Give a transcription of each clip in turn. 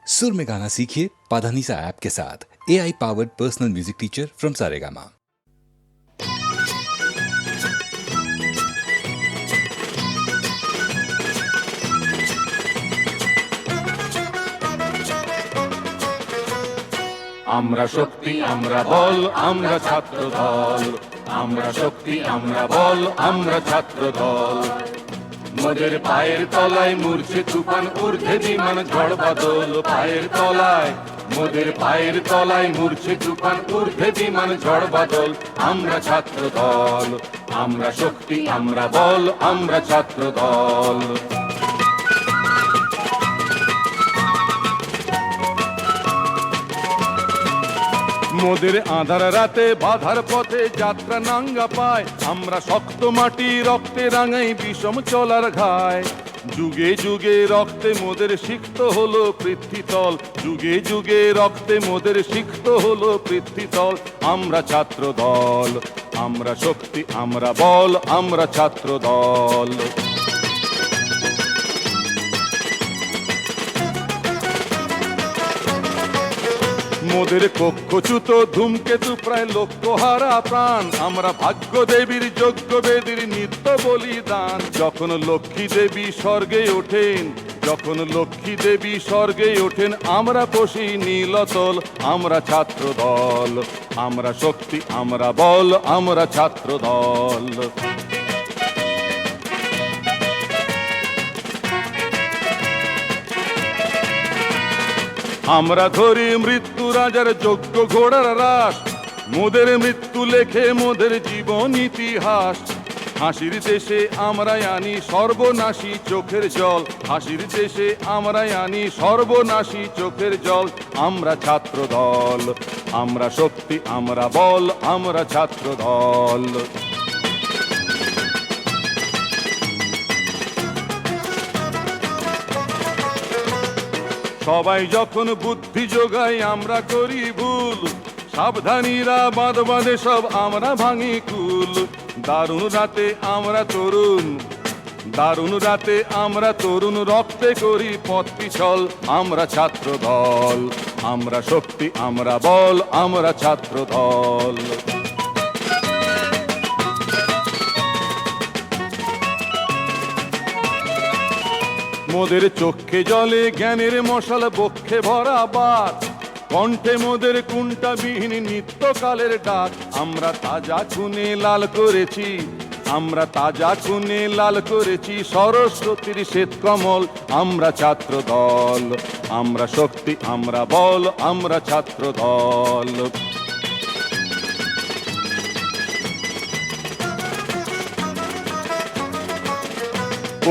सुर में गाना सीखिए पाधानीसा ऐप के साथ। AI powered personal music teacher from Saregama. আমরা শক্তি আমরা বল আমরা ছাত্র দল, আমরা শক্তি আমরা বল আমরা ছাত্র দল। মোদের পায়ের তলায় মূর্ছে তুফান, ঊর্ধ্বে বিমান ঝড় বাদল। পায়ের তলায় মোদের পায়ের তলায় মূর্ছে তুফান, ঊর্ধ্বে বিমান ঝড় বাদল। আমরা ছাত্র দল, আমরা শক্তি আমরা বল আমরা ছাত্র দল। মোদের আঁধার রাতে বাধার পথে যাত্রা নাঙ্গা পায়। আমরা শক্ত মাটি রক্তে রাঙাই বিষম চলার ঘায়। যুগে যুগে রক্তে মোদের সিক্ত হলো পৃথ্বীতল, যুগে যুগে রক্তে মোদের সিক্ত হলো পৃথ্বীতল। আমরা ছাত্র দল, আমরা শক্তি আমরা বল আমরা ছাত্র দল। মোদের কক্ষচ্যুত ধূমকেতু প্রায় লক্ষ্য হারা প্রাণ। আমরা ভাগ্য দেবীর যজ্ঞ বেদীর নিত্য বলিদান। যখন লক্ষ্মী দেবী স্বর্গে ওঠেন, যখন লক্ষ্মী দেবী স্বর্গে ওঠেন, আমরা পশি নীলতল। আমরা ছাত্র দল, আমরা শক্তি আমরা বল আমরা ছাত্র দল। আমরা ধরি মৃত্যু রাজার যোগ্য ঘোড়ার রাস। মোদের মৃত্যু লেখে মোদের জীবন ইতিহাস। হাসির দেশে আমরাই আনি সর্বনাশী চোখের জল, হাসির দেশে আমরাই আনি সর্বনাশী চোখের জল। আমরা ছাত্র দল, আমরা শক্তি আমরা বল আমরা ছাত্র দল। সবাই যখন বুদ্ধি যোগাই আমরা করি ভুল। সাবধানীরা বাঁধ বাঁধে সব আমরা ভাঙি কুল। দারুণ রাতে আমরা তরুণ, দারুণ রাতে আমরা তরুণ, রক্তে করি পথ পিছল। আমরা ছাত্র দল, আমরা শক্তি আমরা বল আমরা ছাত্র দল। মোদের চোখে জলে জ্ঞানের মশাল, বক্ষে ভরা বাত। কণ্ঠে মোদের কুণ্ঠাবিহীন নিত্যকালের ডাক। আমরা তাজা খুনে লাল করেছি, আমরা তাজা খুনে লাল করেছি সরস্বতীর শ্বেত কমল। আমরা ছাত্র দল, আমরা শক্তি আমরা বল আমরা ছাত্র দল।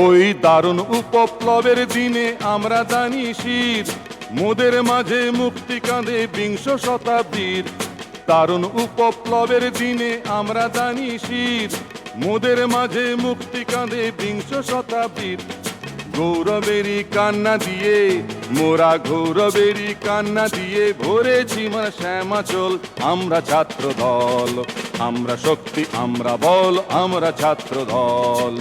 ওই দারুণ উপপ্লবের দিনে আমরা দানি শির। মোদের মাঝে মুক্তি কাঁধে বিংশ শতাব্দীর। দারুণ উপপ্লবের দিনে আমরা দানি শির। মোদের মাঝে মুক্তি কাঁধে বিংশ শতাব্দীর। গৌরবেরই কান্না দিয়ে মোরা গৌরবেরই কান্না দিয়ে ভরেছি মা শ্যামাচল। আমরা ছাত্র দল, আমরা শক্তি আমরা বল আমরা ছাত্র দল।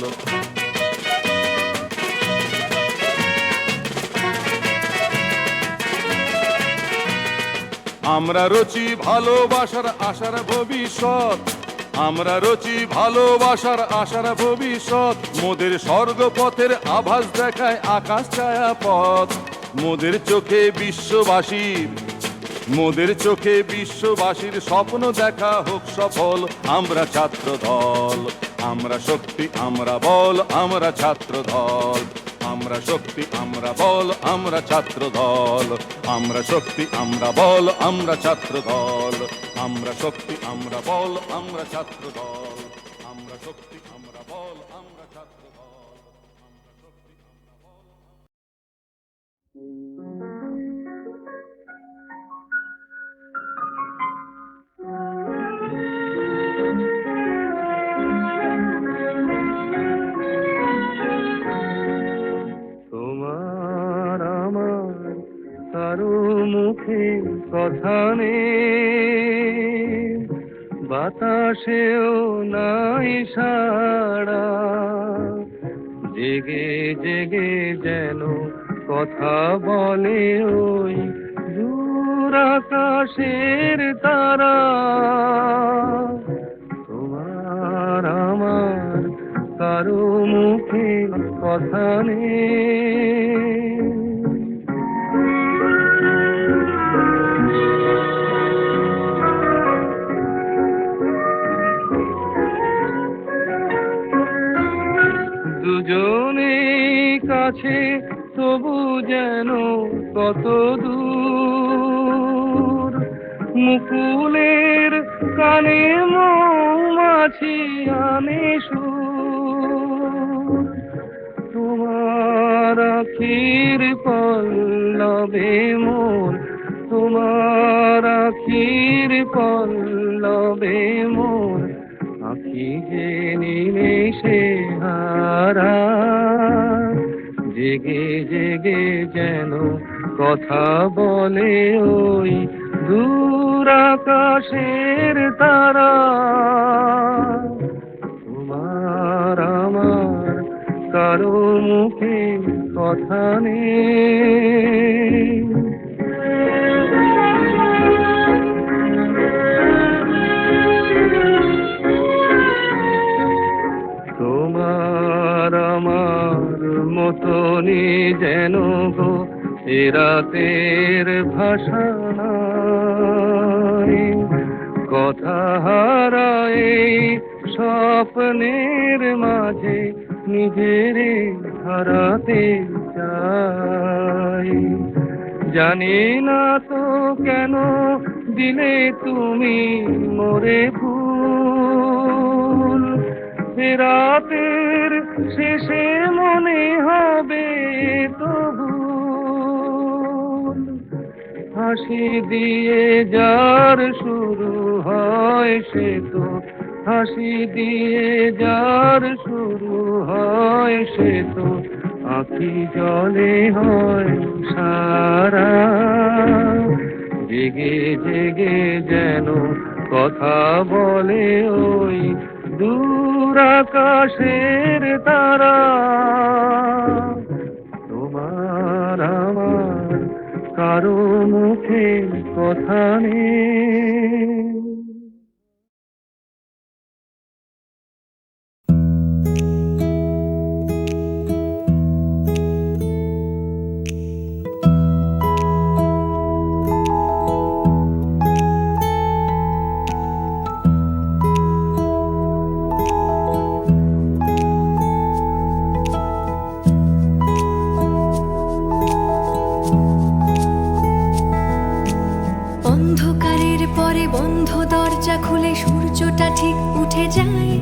আমরা রচি ভালোবাসার আশার ভবিষ্যৎ, আমরা রচি ভালোবাসার আশার ভবিষ্যৎ। মোদের স্বর্গপথের আভাস দেখায় আকাশ ছায়া পথ। মোদের চোখে বিশ্ববাসীর, মোদের চোখে বিশ্ববাসীর স্বপ্ন দেখা হোক সফল। আমরা ছাত্র দল, আমরা শক্তি আমরা বল আমরা ছাত্র দল। আমরা শক্তি আমরা বল আমরা ছাত্র দল। আমরা শক্তি আমরা বল আমরা ছাত্র দল। আমরা শক্তি আমরা বল আমরা ছাত্র দল। আমরা শক্তি আমরা বল আমরা ছাত্র দল। আমরা শক্তি আমরা বল। তোমার আমার কারো মুখে কথা নেই, বাতাসেও নাই সাড়া। জেগে জেগে যেন কথা বলে ওই দূর আকাশের তারা। তোমার আমার কারো মুখে কথা নেই। দুজনে কাছে তবু যেন কত দূর। মুকুলের কানে মৌমাছি আনে সুর। তোমার আখির পল্লবে মোর, তোমার আখির পল্লবে মোর আখি যে নিমেষে হারা। জেগে জেগে যেন কথা বলে ওই দূর আকাশের তারা। তোমার আমার কারো মুখে কথা নেই। তোমার আমার মতনই যেন গো এ রাতের ভাষা নাই। কথা হারায় স্বপ্নের মাঝে নিজের হারাতে চাই। জানি না তো কেন দিলে তুমি মোরে ভুল। রাতের শেষে মনে হবে তবু হাসি দিয়ে যার শুরু হয় সে তো, হাসি দিয়ে যার শুরু হয় সে তো আঁখি জলে হয় সারা। জেগে জেগে যেন কথা বলে ওই দূর আকাশের তারা। তোমার আমার কারো মুখে কথা নেই। অন্ধকারের পরে বন্ধ দরজা খুলে সূর্যটা ঠিক উঠে যায়।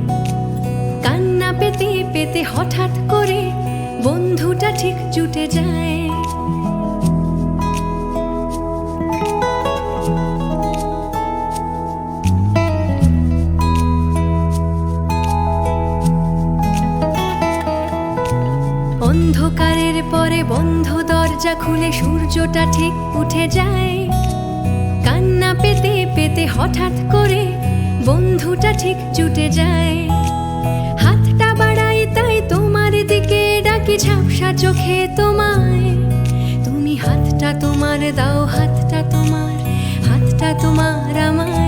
কান্না পেতে পেতে হঠাৎ করে বন্ধুটা ঠিক জুটে যায়। অন্ধকারের পরে বন্ধ দরজা খুলে সূর্যটা ঠিক উঠে যায়। কান্না পেতে পেতে হঠাৎ করে বন্ধুটা ঠিক জুটে যায়। হাতটা বাড়াই তাই তোমার দিকে ডাকি ঝাপসা চোখে তোমায়। তুমি হাতটা তোমার দাও, হাতটা তোমার, হাতটা তোমার আমায়।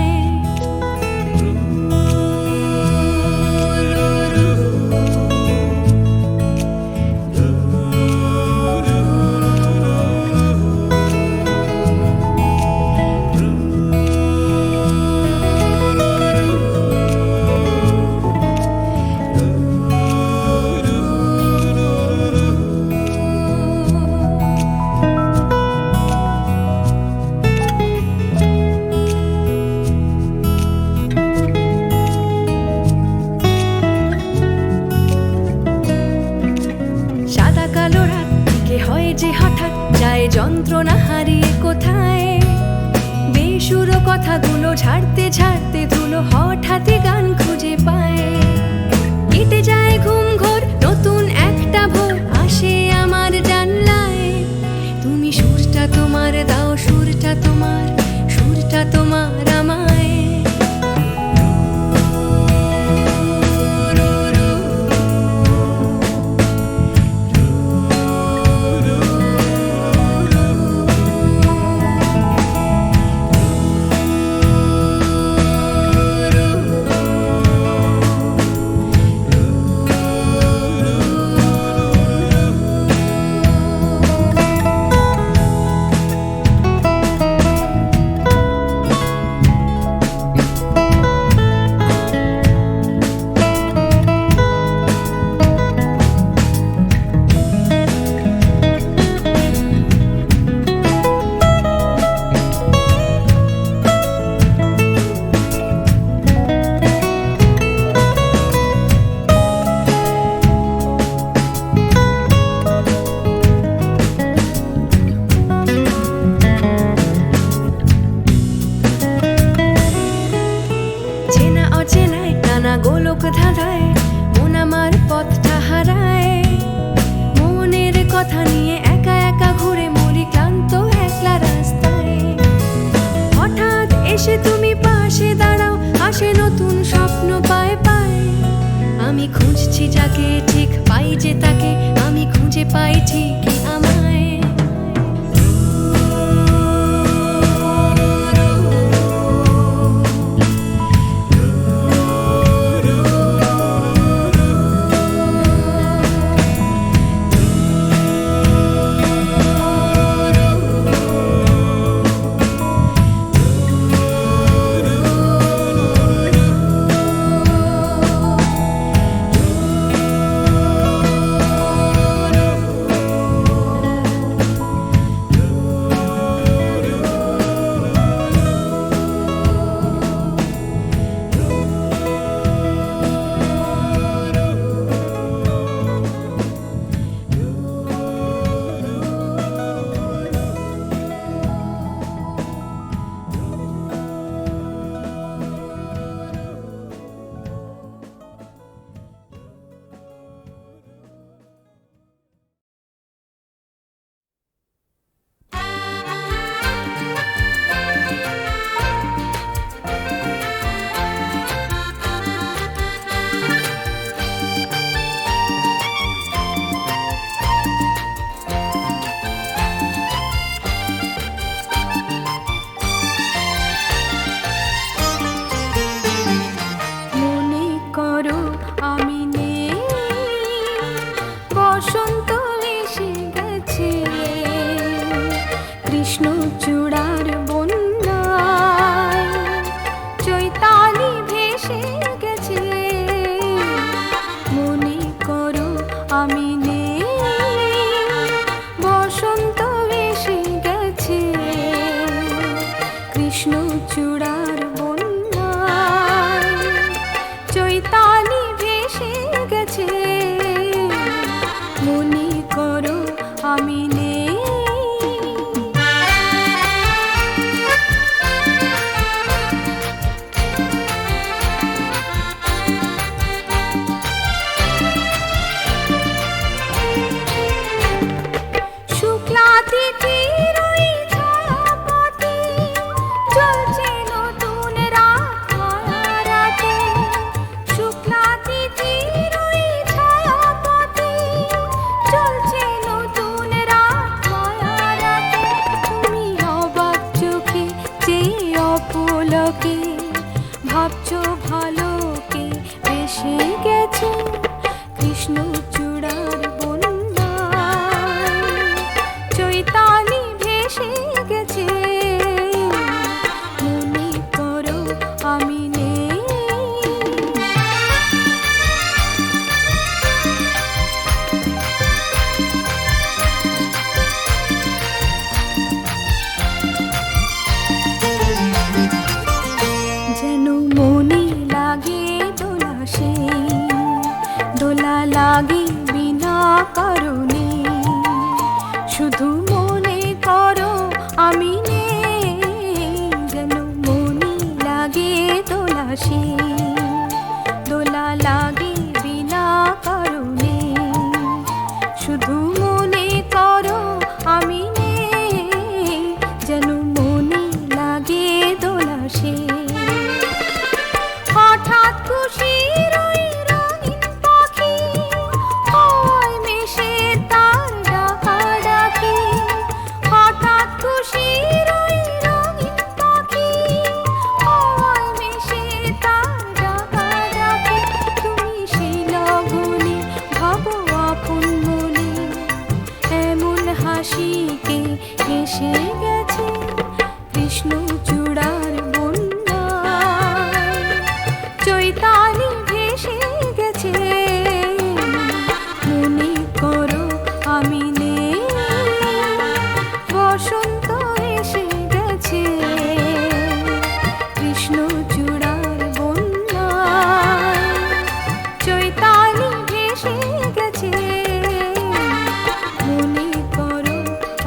যন্ত্রণা হারিয়ে কোথায় বেসুর কথাগুলো ঝাড়তে ঝাড়তে ধুলো হঠাৎই গান খুঁজে পায়। কেটে যায় ঘুম ঘোর, নতুন একটা ভোর আসে আমার জানলায়। তুমি সুরটা তোমার দাও, সুরটা তোমার, সুরটা তোমার আমায়। খুঁজে পাই ঠিকই আমায়। মনে করো আমি নেই, বসন্ত এসে গেছে, কৃষ্ণচূড়ার বন্যায় চৈতালি ভেসে গেছে। মনে করো আমি নেই, বসন্ত এসে গেছে, কৃষ্ণচূড়ার বন্যায় চৈতালি ভেসে গেছে। মনে করো আমি নেই। শুক্লা তিথির ওই ছায়াপথে চলছে নতুন রাত মায়ারাতে। শুক্লা তিথির ওই ছায়াপথে চলছে নতুন রাত মায়ারাতে। তুমি অবাক চোখে চেয়ে অপলকে ভাবছো ভালোকে বেসে গেছে, কৃষ্ণচূড়ার বন্যায় চৈতালি ভেসে গেছে। মনে করো আমি নেই। যেন মনে লাগে দোলা সে, দোলা লাগে বিনা কারণে। শুধু মনে করো আমি নেই, যেন মনে লাগে দোলা সে, দোলা লাগে বিনা কারণে। শুধু মনে করো আমি নেই, যেন মনে লাগে দোলা সে। হঠাৎ খুশির ওই রঙিন পাখি হয় মেশে তার ডাকাডাকি। হঠাৎ খুশির ওই রঙিন পাখি হয় মেশে তার ডাকাডাকি। তুমি সেই লগনে ভাবো আপন মনে, এমন হাসিকে হেসে গেছে, কৃষ্ণচূড়ার বন্যায় চৈতালি ভেসে গেছে। মনে করো আমি নেই, বসন্ত এসে গেছে, কৃষ্ণচূড়ার বন্যায় চৈতালি ভেসে গেছে। মনে করো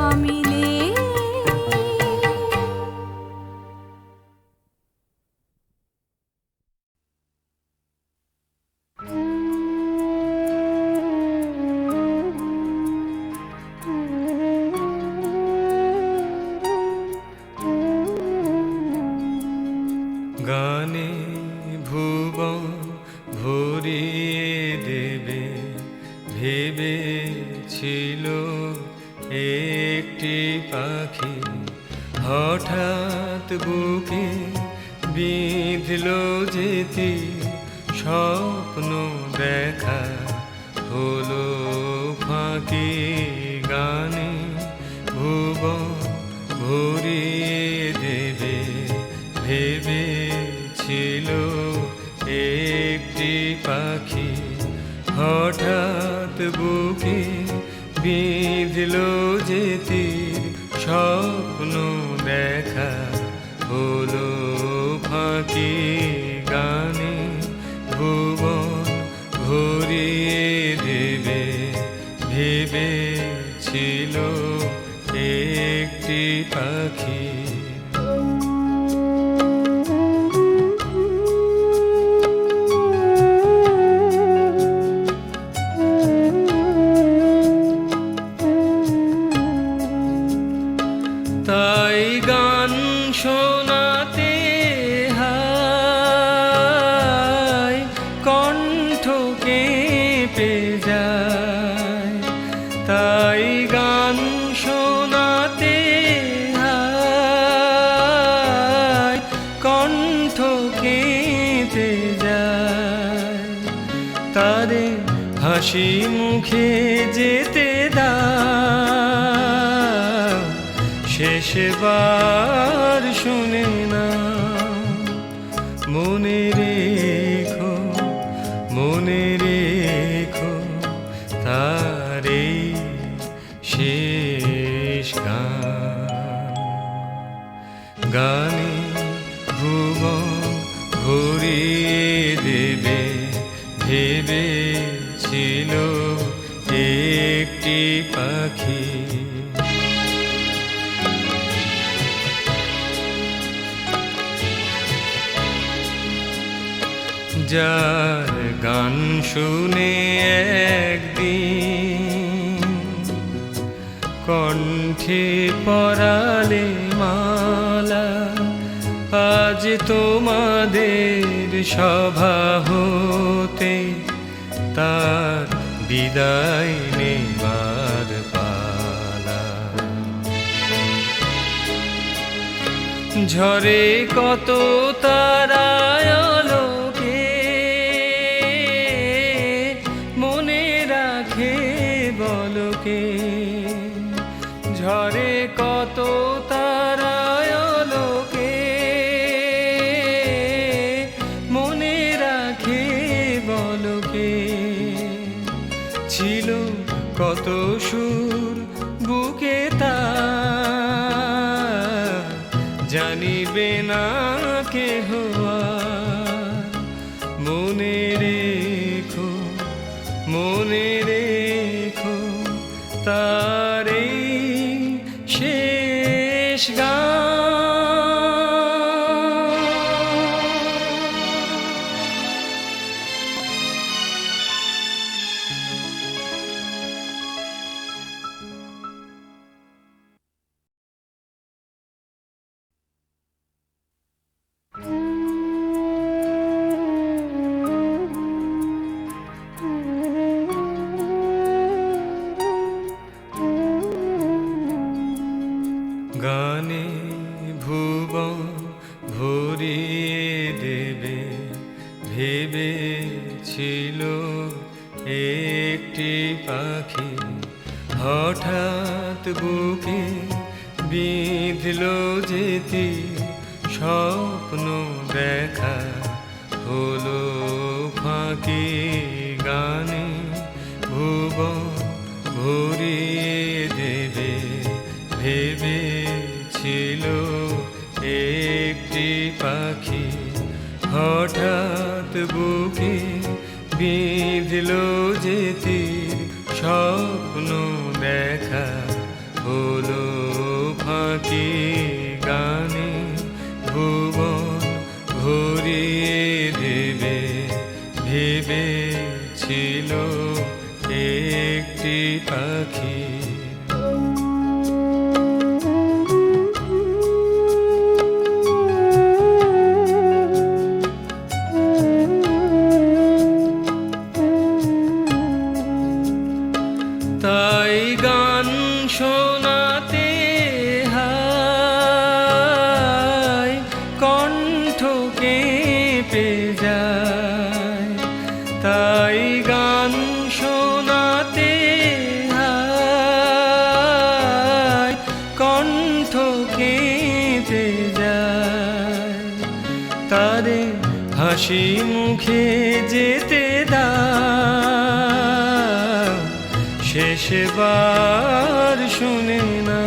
আমি নেই। গানে ভুবন ভরিয়ে দেবে ভেবেছি পাখি হঠাৎ বুকে বিঁধলো যেতি স্বপ্ন দেখা হলো ফাঁকি গানে ভুবন ভরিয়ে দেবে ভেবেছিল একটি পাখি হঠাৎ বুকে বিঁধলো যেতি স্বপ্ন দেখা হলো ফাঁকি গানে ভুবন ভরিয়ে দেবে ভেবেছিল একটি পাখি। তাই গান শোনাতে হায় কণ্ঠ কেঁপে যায়, তাই গান শোনাতে হায় কণ্ঠ কেঁপে যায়, তারে হাসি মুখে যেতে দাও শেষবার শুনে না মনে রেখো তারে শেষ গান। গানে ভুবন ভরিয়ে দেবে ভেবেছিল একটি পাখি। যার গান শুনে একদিন কণ্ঠে পরালে মালা, আজ তোমাদের সভা হতে তার বিদায় নেবার পালা। ঝরে কত তারায় আলোকে মনে রাখে বলকে, ঝরে কত তারায় আলোকে মনে রাখে বলকে, ছিল কত সুর বুকে তার জানিবে না কেহ আর। মনে রেখো তার এই শেষ গান। গানে ভুবন ভরিয়ে দেবে ভেবেছিল একটি পাখি হঠাৎ বুকে বিঁধলো যেতি স্বপ্ন দেখা হলো ফাঁকি গানে ভুবন ভরিয়ে দেবে ভেবেছিল একটি পাখি হঠাৎ বুকে বিঁধলো যেতি স্বপ্ন দেখা হলো ফাঁকি গানে ভুবন ভরিয়ে দেবে ভেবেছিল একটি পাখি। তাই গান শোনাতে কেঁপে যায়, তারে হাসি মুখে যেতে দাও, শেষবার শুনে না।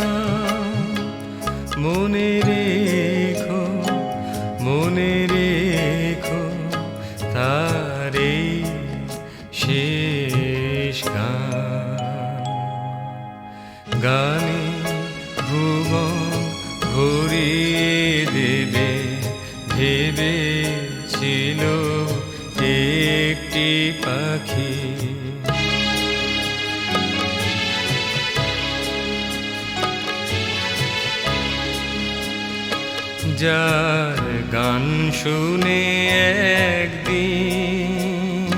মনে রেখো, মনে রেখো তারে শেষ গান। গানে ভুবন ভরিয়ে দেবে ভেবেছিল একটি পাখি। যার গান শুনে একদিন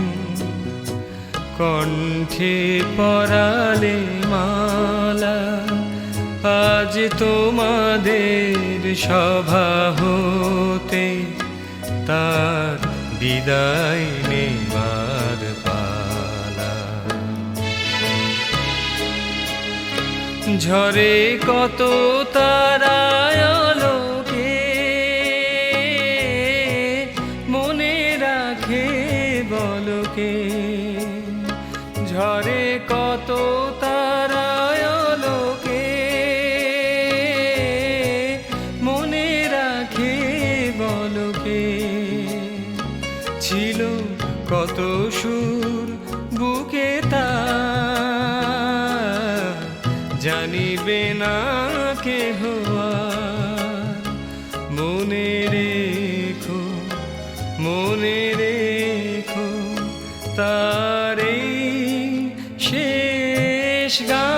কণ্ঠে পরালে মালা, আজ তোমাদের সভা হতে তার বিদায় নেবার পালা। ঝরে কত তারায়লোকে, মনে রাখে বলকে। ঝরে কত তারায়লোকে, মনে রাখে বলকে। ছিল কত সুর বুকে তার, জানিবে না কেহ আর। মনে রেখো, মনে রেখো তারে শেষ গান।